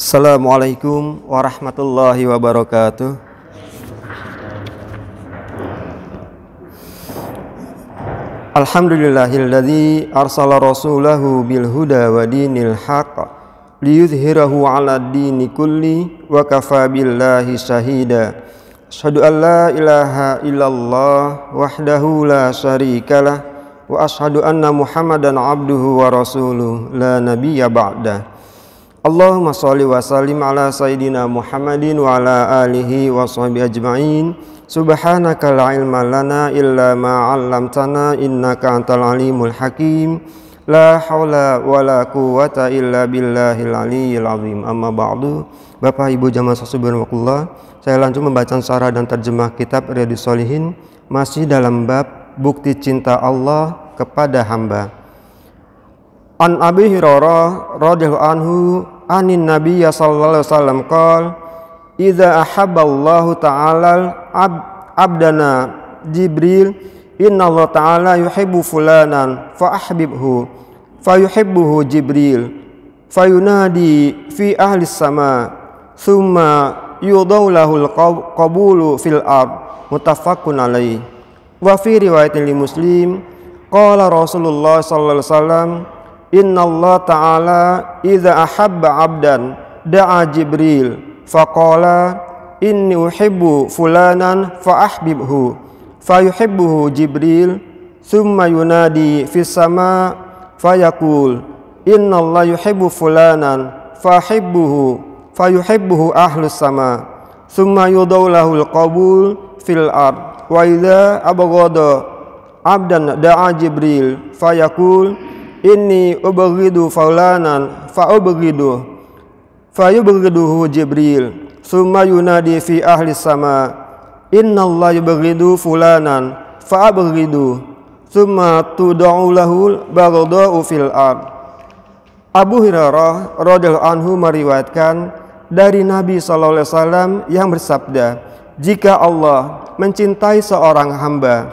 Assalamualaikum warahmatullahi wabarakatuh. Alhamdulillahilladzi arsala rasulahu bil huda wa dinil haqq liyudhhirahu 'alad dini kulli wa kafa billahi shahida. Asyhadu an la ilaha illallah wahdahu la syarikalah wa asyhadu anna Muhammadan abduhu wa rasuluh la nabiyya ba'da. Allahumma sholli wa sallim ala sayyidina Muhammadin wa ala alihi wa sahbihi ajma'in. Subhanaka la ilma lana illa ma 'allamtana innaka antal alimul hakim. La haula wa la quwwata illa billahil aliyyil azim. Amma ba'du. Bapak Ibu jamaah subhanallah, saya lanjut membaca syarah dan terjemah kitab Riyadhus Shalihin, masih dalam bab bukti cinta Allah kepada hamba. An Abi Hurairah radhiyallahu anhu anin Nabiy sallallahu alaihi wasallam qala idza ahabballahu ta'ala abdana Jibril innallaha ta'ala yuhibbu fulanan fa ahbibhu fayuhibbuhu Jibril fayunadi fi ahli sama thumma yudau lahul qabulu fil ard muttafaqun alaihi. Wa fi riwayatin li Muslim qala Rasulullah sallallahu alaihi wasallam innallaha ta'ala idza ahabba 'abdan da'a Jibril faqala inni uhibbu fulanan fa ahbibhu fayuhibbuhu Jibril thumma yunadi fis sama fayaqul innallaha yuhibbu fulanan fahibbuhu fayuhibbuhu ahlus sama thumma yudau lahul qabul fil ard wa idza abghada 'abdan da'a Jibril fayaqul inni ubghidu fulanan fa ubghidu fayubghiduhu Jibril thumma yunadi fi ahli sama innallaha yubghidu fulanan fa abghidu thumma tud'u lahu baghdha'u fil ard. Abu Hurairah radhiyallahu anhu meriwayatkan dari Nabi sallallahu alaihi wasallam yang bersabda, jika Allah mencintai seorang hamba,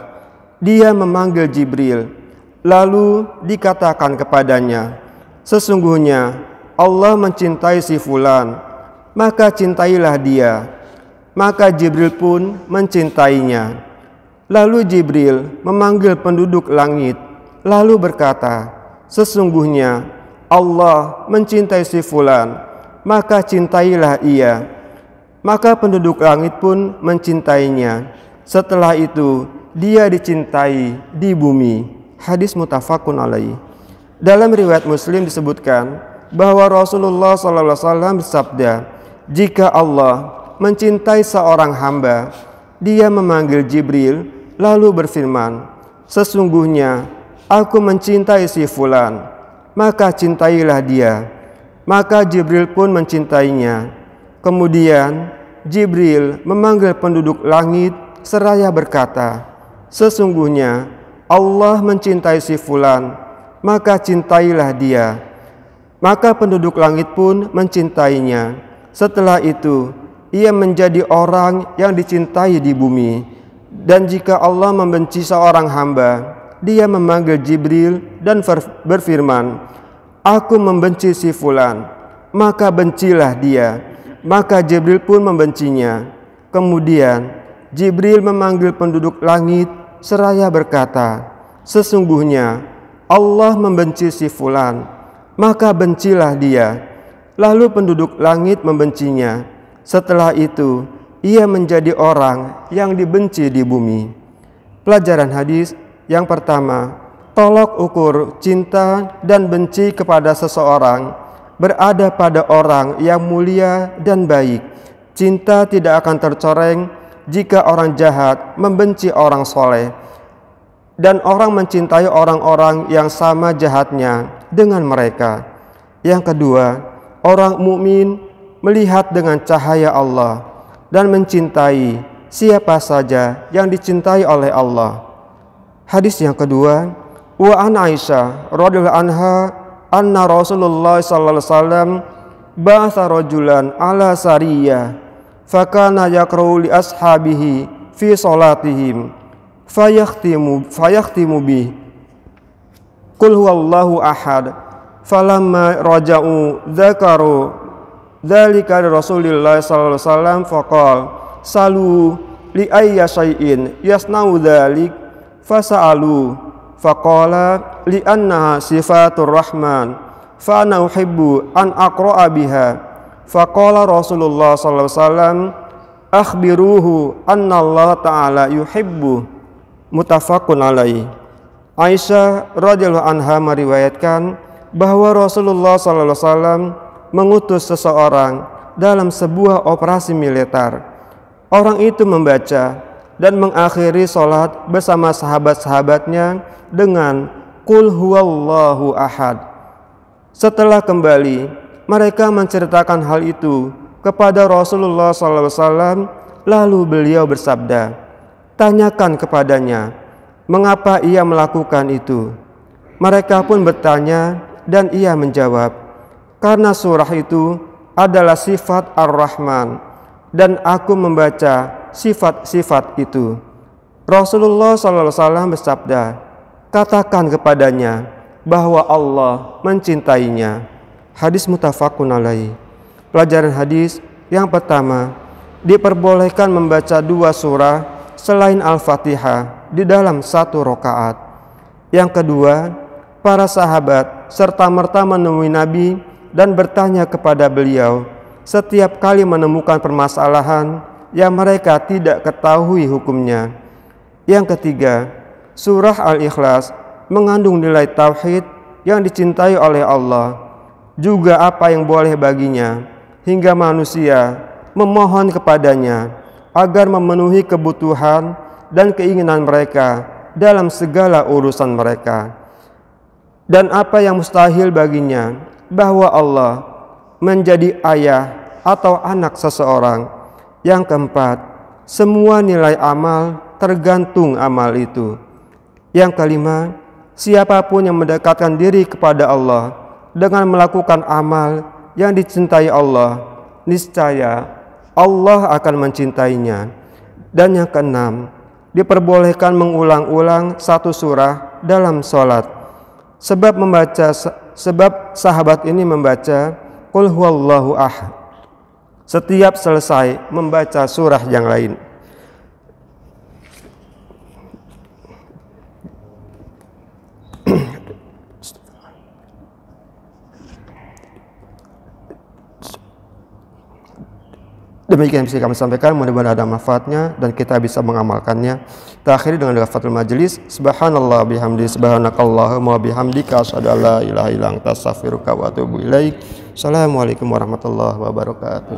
dia memanggil Jibril, lalu dikatakan kepadanya, sesungguhnya Allah mencintai si fulan, maka cintailah dia. Maka Jibril pun mencintainya. Lalu Jibril memanggil penduduk langit, lalu berkata, sesungguhnya Allah mencintai si fulan, maka cintailah ia. Maka penduduk langit pun mencintainya. Setelah itu dia dicintai di bumi. Hadis muttafaqun alaihi. Dalam riwayat Muslim disebutkan bahwa Rasulullah SAW bersabda, jika Allah mencintai seorang hamba, dia memanggil Jibril lalu berfirman, sesungguhnya aku mencintai si fulan, maka cintailah dia. Maka Jibril pun mencintainya. Kemudian Jibril memanggil penduduk langit seraya berkata, sesungguhnya Allah mencintai si fulan, maka cintailah dia. Maka penduduk langit pun mencintainya. Setelah itu ia menjadi orang yang dicintai di bumi. Dan jika Allah membenci seorang hamba, dia memanggil Jibril dan berfirman, aku membenci si fulan, maka bencilah dia. Maka Jibril pun membencinya. Kemudian Jibril memanggil penduduk langit seraya berkata, sesungguhnya Allah membenci si fulan, maka bencilah dia. Lalu penduduk langit membencinya. Setelah itu ia menjadi orang yang dibenci di bumi. Pelajaran hadis yang pertama, tolok ukur cinta dan benci kepada seseorang berada pada orang yang mulia dan baik. Cinta tidak akan tercoreng jika orang jahat membenci orang soleh, dan orang mencintai orang-orang yang sama jahatnya dengan mereka. Yang kedua, orang mukmin melihat dengan cahaya Allah dan mencintai siapa saja yang dicintai oleh Allah. Hadis yang kedua, wa an Aisyah radhiyallahu anha anna Rasulullah sallallahu alaihi wasallam ba'atha rajulan ala sariyah fakana yaqra'u li ashabihi fi salatihim fayakhtimu bi qul huwallahu ahad falamma raja'u dzakaru dzalika Rasulillah sallallahu alaihi wasallam faqala salu li ayya syai'in yasna'u dzalik fasa'alu faqala li annaha sifatur rahman fa ana uhibbu an aqra'a biha faqala Rasulullah sallallahu alaihi wasallam akhbiruhu anna Allah ta'ala yuhibbu muttafaqun alaihi. Aisyah radhiyallahu anha meriwayatkan bahwa Rasulullah sallallahu alaihi wasallam mengutus seseorang dalam sebuah operasi militer. Orang itu membaca dan mengakhiri salat bersama sahabat-sahabatnya dengan qul huwallahu ahad. Setelah kembali, mereka menceritakan hal itu kepada Rasulullah sallallahu alaihi wasallam, lalu beliau bersabda, "Tanyakan kepadanya, mengapa ia melakukan itu?" Mereka pun bertanya dan ia menjawab, "Karena surah itu adalah sifat Ar-Rahman dan aku membaca sifat-sifat itu." Rasulullah SAW bersabda, "Katakan kepadanya bahwa Allah mencintainya." Hadis muttafaqun alaih. Pelajaran hadis yang pertama, diperbolehkan membaca 2 surah selain Al-Fatihah di dalam 1 rakaat. Yang kedua, para sahabat serta-merta menemui Nabi dan bertanya kepada beliau setiap kali menemukan permasalahan yang mereka tidak ketahui hukumnya. Yang ketiga, surah Al-Ikhlas mengandung nilai tauhid yang dicintai oleh Allah, juga apa yang boleh baginya, hingga manusia memohon kepadanya agar memenuhi kebutuhan dan keinginan mereka dalam segala urusan mereka. Dan apa yang mustahil baginya, bahwa Allah menjadi ayah atau anak seseorang. Yang keempat, semua nilai amal tergantung amal itu. Yang kelima, siapapun yang mendekatkan diri kepada Allah dengan melakukan amal yang dicintai Allah, niscaya Allah akan mencintainya. Dan yang keenam, diperbolehkan mengulang-ulang 1 surah dalam sholat. Sebab sahabat ini membaca qul huwallahu ahad setiap selesai membaca surah yang lain. Demikian yang bisa kami sampaikan, mudah-mudahan ada manfaatnya dan kita bisa mengamalkannya. Kita akhiri dengan kafatul majelis. Subhanallah bihamdi, subhanakallahumma bihamdika, asyhadu an la ilaha illa anta, astaghfiruka wa atubu ilaik. Assalamualaikum warahmatullahi wabarakatuh.